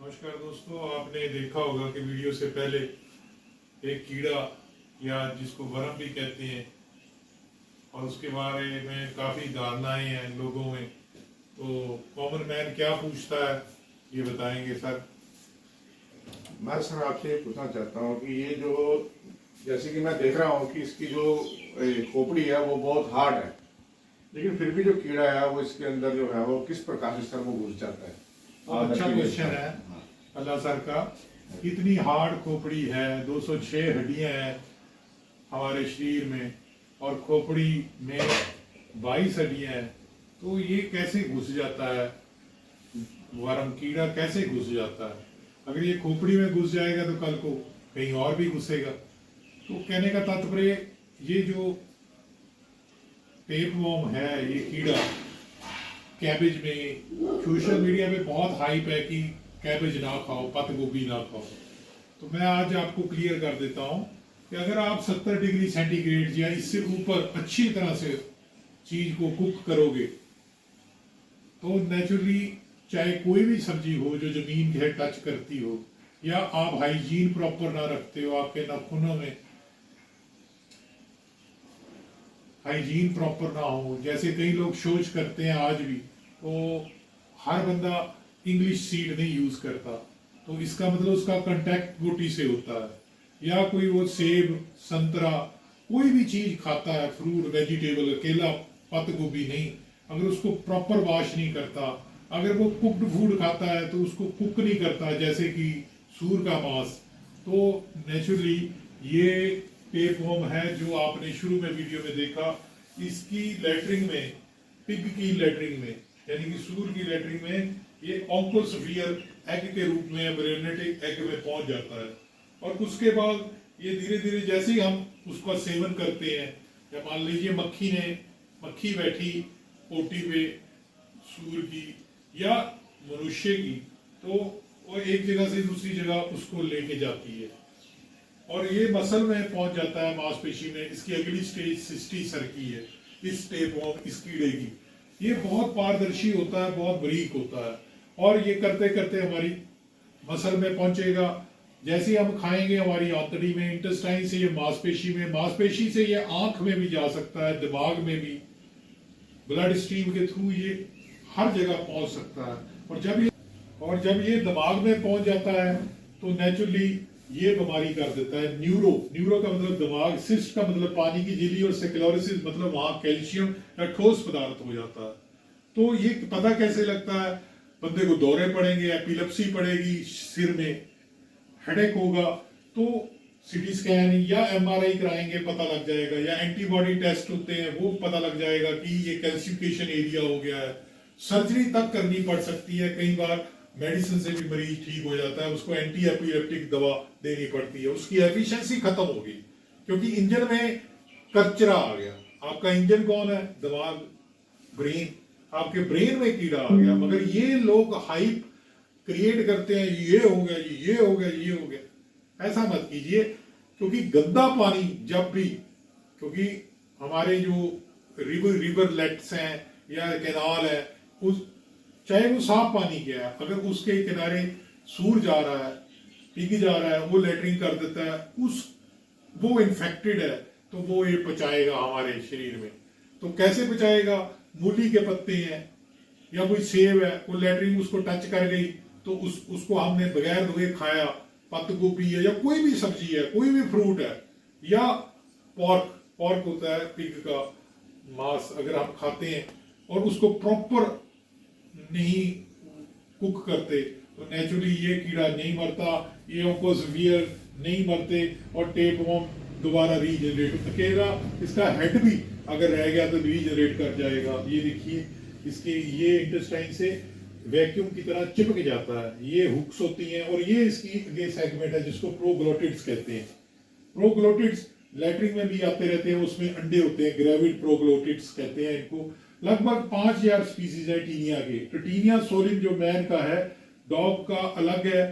नमस्कार दोस्तों, आपने देखा होगा कि वीडियो से पहले एक कीड़ा या जिसको वर्म भी कहते हैं और उसके बारे में काफ़ी धारणाएं हैं लोगों में। तो कॉमन मैन क्या पूछता है ये बताएंगे सर। मैं सर आपसे ये पूछना चाहता हूँ कि ये जो जैसे कि मैं देख रहा हूँ कि इसकी जो खोपड़ी है वो बहुत हार्ड है, लेकिन फिर भी जो कीड़ा है वो इसके अंदर जो है वो किस प्रकार से सर वो घुस जाता है। बहुत अच्छा क्वेश्चन है अल्लाह सर का। इतनी हार्ड खोपड़ी है, 206 हड्डियां हैं हमारे शरीर में और खोपड़ी में 22 हड्डियां हैं, तो ये कैसे घुस जाता है? वर्म कीड़ा कैसे घुस जाता है? अगर ये खोपड़ी में घुस जाएगा तो कल को कहीं और भी घुसेगा। तो कहने का तात्पर्य, ये जो टेपवर्म है, ये कीड़ा कैबेज में, सोशल मीडिया पे बहुत हाइप है कि कैबेज ना खाओ, पत्ता गोभी ना खाओ। तो मैं आज आपको क्लियर कर देता हूं कि अगर आप 70 डिग्री सेंटीग्रेड या इससे ऊपर अच्छी तरह से चीज को कुक करोगे तो नेचुरली, चाहे कोई भी सब्जी हो जो जमीन के टच करती हो, या आप हाइजीन प्रॉपर ना रखते हो, आपके नाखूनों में हाइजीन प्रॉपर ना हो, जैसे कई लोग सोच करते हैं आज भी, तो हर बंदा इंग्लिश सीड नहीं यूज करता, तो इसका मतलब उसका कांटेक्ट रोटी से होता है। या कोई वो सेब, संतरा, कोई भी चीज खाता है, फ्रूट, वेजिटेबल, केला, पत्ता गोभी नहीं, अगर उसको प्रॉपर वॉश नहीं करता, अगर वो कुक्ड फूड खाता है तो उसको कुक नहीं करता, जैसे कि सूर का मांस, तो नेचुरली ये टेपवर्म है जो आपने शुरू में वीडियो में देखा। इसकी लेटरिंग में, पिग की लेटरिंग में, यानी कि सूर की लेटरिंग में, ये ऑन्कोस्फीयर एग के रूप में, एम्ब्रियोनिक एग में पहुंच जाता है। और उसके बाद ये धीरे धीरे जैसे ही हम उसका सेवन करते हैं, या मान लीजिए मक्खी बैठी पोटी पे सूर की या मनुष्य की, तो वो एक जगह से दूसरी जगह उसको लेके जाती है और ये मसल में पहुंच जाता है, मांसपेशी में। इसकी अगली स्टेज सिस्टी सर की है, इस टेपवर्म, इस कीड़े की। ये बहुत पारदर्शी होता है, बहुत बारीक होता है, और ये करते करते हमारी मसल में पहुंचेगा। जैसे ही हम खाएंगे हमारी आंतड़ी में, इंटेस्टाइन से ये मांसपेशी में, मांसपेशी से ये आंख में भी जा सकता है, दिमाग में भी, ब्लड स्ट्रीम के थ्रू ये हर जगह पहुंच सकता है। और जब ये दिमाग में पहुंच जाता है तो नेचुरली ये बीमारी कर देता है। न्यूरो का मतलब दिमाग, सिस्ट का मतलब पानी की झिल्ली, और स्क्लेरोसिस मतलब वहां कैल्शियम या ठोस पदार्थ हो जाता है। तो ये पता कैसे लगता है? बंदे को दौरे पड़ेंगे, एपिलेप्सी पड़ेगी, सिर में हेडेक होगा, तो सीटी स्कैन या एमआरआई कराएंगे, पता लग जाएगा, या एंटीबॉडी टेस्ट होते हैं वो पता लग जाएगा कि ये कैल्सिफिकेशन एरिया हो गया है। सर्जरी तक करनी पड़ सकती है, कई बार मेडिसिन से भी मरीज ठीक हो जाता है, उसको एंटी एपिलेप्टिक दवा देनी पड़ती है, उसकी एफिशिएंसी खत्म होगी क्योंकि इंजन में कचरा आ गया। आपका इंजन कौन है? दिमाग, ब्रेन। आपके ब्रेन में कीड़ा आ गया। मगर ये लोग हाइप क्रिएट करते हैं, ये हो गया, ये हो गया, ये हो गया। ऐसा मत कीजिए, क्योंकि गंदा पानी जब भी, क्योंकि हमारे जो रिवर लेट्स हैं या कैनाल है, उस चाहे वो साफ पानी क्या है, अगर उसके किनारे सूर जा रहा है, पिग जा रहा है, वो लेटरिंग कर देता है, वो इन्फेक्टेड है, तो वो ये पचाएगा हमारे शरीर में। तो कैसे पचाएगा? मूली के पत्ते हैं या कोई सेब है, वो लेटरिंग उसको टच कर गई तो उसको हमने बगैर धोए खाया, पत्ता गोभी है या कोई भी सब्जी है, कोई भी फ्रूट है, या पॉर्क होता है, पिग का मांस, अगर हम खाते हैं और उसको प्रॉपर नहीं कुक करते तो नेचुरली ये कीड़ा नहीं मरता, ये ऑन्कोस्फीयर नहीं मरते, और टेपवर्म दोबारा रीजनरेट अकेला, इसका हेड भी अगर रह गया तो रीजनरेट कर जाएगा। ये देखिए, इसके ये इंटेस्टाइन से वैक्यूम की तरह चिपक जाता है, ये हुक्स होती हैं, और ये इसकी ये सेगमेंट है जिसको प्रोग्लोटिड्स कहते हैं। प्रोग्लोटिड्स लैट्रिन में भी आते रहते हैं, उसमें अंडे होते हैं, ग्रेविड प्रोग्लोटिड्स कहते हैं इनको। लगभग 5000 स्पीसीज है टीनिया के। तो टीनिया सोलिन जो मैन का है, डॉग का अलग है,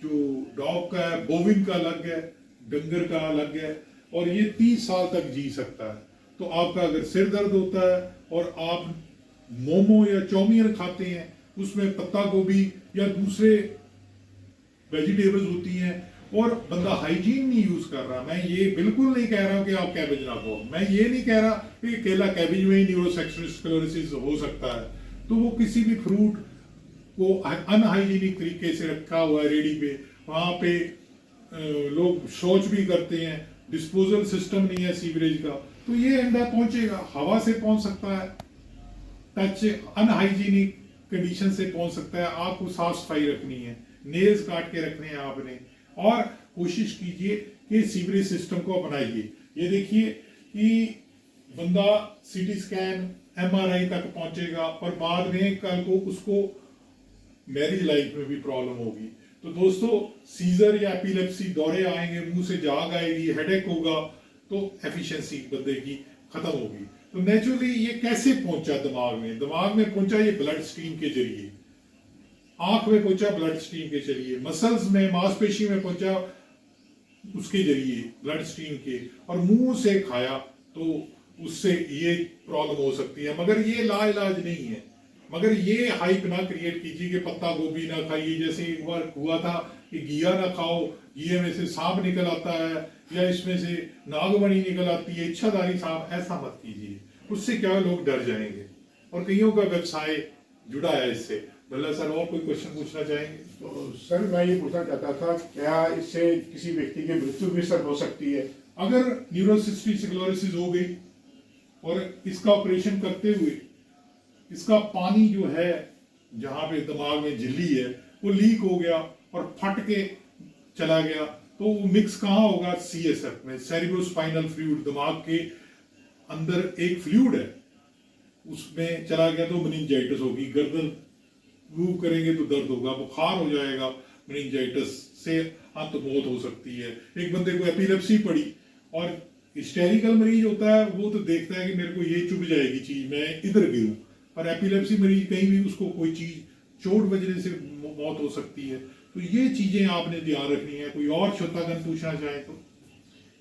जो डॉग का है, बोविन का अलग है, डंगर का अलग है, और ये 30 साल तक जी सकता है। तो आपका अगर सिर दर्द होता है और आप मोमो या चाउमीन खाते हैं उसमें पत्ता गोभी या दूसरे वेजिटेबल्स होती हैं, और बंदा हाइजीन नहीं यूज कर रहा। मैं ये बिल्कुल नहीं कह रहा हूं कि आप कैबेज ना खाओ, मैं ये नहीं कह रहा कि केला कैबेज में ही न्यूरोसेक्सुलोसिस हो सकता है, तो वो किसी भी फ्रूट को अनहाइजीनिक तरीके से रखा हुआ है रेडी पे, वहां पे लोग शौच भी करते हैं, डिस्पोजल सिस्टम नहीं है सीवरेज का, तो ये अंडा पहुंचेगा, हवा से पहुंच सकता है, टच अनहाइजीनिक कंडीशन से पहुंच सकता है। आपको साफ सफाई रखनी है, नेल्स काट के रखने हैं आपने, और कोशिश कीजिए कि सीवरेज सिस्टम को अपनाइए। ये देखिए कि बंदा सीटी स्कैन एमआरआई तक पहुंचेगा और बाद में कल को उसको मैरिज लाइफ में भी प्रॉब्लम होगी। तो दोस्तों, सीजर या एपिलेप्सी दौरे आएंगे, मुंह से झाग आएगी, हेडेक होगा, तो एफिशिएंसी बंदे की खत्म होगी। तो नेचुरली ये कैसे पहुंचा दिमाग में? दिमाग में पहुंचा ये ब्लड स्ट्रीम के जरिए, आंख में पहुंचा ब्लड स्ट्रीम के जरिए, मसल्स में मांसपेशी में पहुंचा उसके जरिए ब्लड स्ट्रीम के, और मुंह से खाया तो उससे ये प्रॉब्लम हो सकती है। मगर ये लाइलाज नहीं है। मगर ये हाइप ना क्रिएट कीजिए कि पत्ता गोभी ना खाइए, जैसे एक बार हुआ था कि घिया ना खाओ, घिये में से सांप निकल आता है या इसमें से नागमणि निकल आती है, इच्छाधारी सांप, ऐसा मत कीजिए। उससे क्या लोग डर जाएंगे, और कईयों का व्यवसाय जुड़ा है इससे। भला सर और कोई क्वेश्चन पूछना चाहेंगे? तो सर मैं ये पूछना चाहता था, क्या इससे किसी व्यक्ति की मृत्यु भी सर हो सकती है? अगर न्यूरोसिस्टिक स्क्लेरोसिस हो गई और इसका ऑपरेशन करते हुए इसका पानी जो है जहां पे दिमाग में झिल्ली है वो लीक हो गया और फट के चला गया, तो वो मिक्स कहाँ होगा? सीएसएफ में, सेरिब्रोस्पाइनल फ्लूइड, दिमाग के अंदर एक फ्लूइड है, उसमें चला गया तो मेनिंजाइटिस होगी। गर्दन मूव करेंगे तो दर्द होगा, बुखार हो जाएगा, मेनिंजाइटिस से अंत मौत हो सकती है। एक बंदे को एपिलेप्सी पड़ी, और हिस्टेरिकल मरीज होता है वो तो देखता है कि मेरे को ये चुभ जाएगी चीज, मैं इधर गिरूं, और एपिलेप्सी मरीज कहीं भी उसको कोई चीज चोट बजने से मौत हो सकती है। तो ये चीजें आपने ध्यान रखनी है। कोई और श्रोतागण पूछना चाहे तो?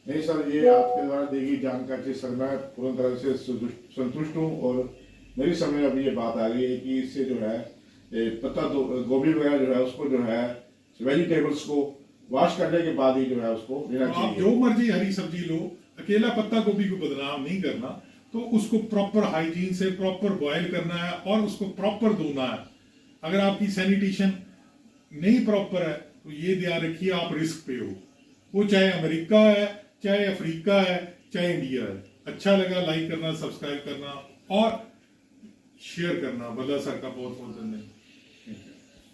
नहीं सर, ये आपके द्वारा दी गई जानकारी से सर मैं पूर्ण तरह से संतुष्ट हूँ, और मेरी समझ में अभी ये बात आ गई है कि इससे जो है पत्ता गोभी वगैरह जो है उसको जो है वेजिटेबल्स को वॉश करने के बाद ही जो है उसको लेना चाहिए। आप जो मर्जी हरी सब्जी लो, अकेला पत्ता गोभी को बदनाम नहीं करना, तो उसको प्रॉपर हाइजीन से प्रॉपर बॉयल करना है और उसको प्रॉपर धोना है। अगर आपकी सैनिटेशन नहीं प्रॉपर है तो ये ध्यान रखिए आप रिस्क पे हो, वो चाहे अमेरिका है, चाहे अफ्रीका है, चाहे इंडिया है। अच्छा लगा लाइक करना, सब्सक्राइब करना और शेयर करना। बल्ला सर का बहुत बहुत धन्यवाद।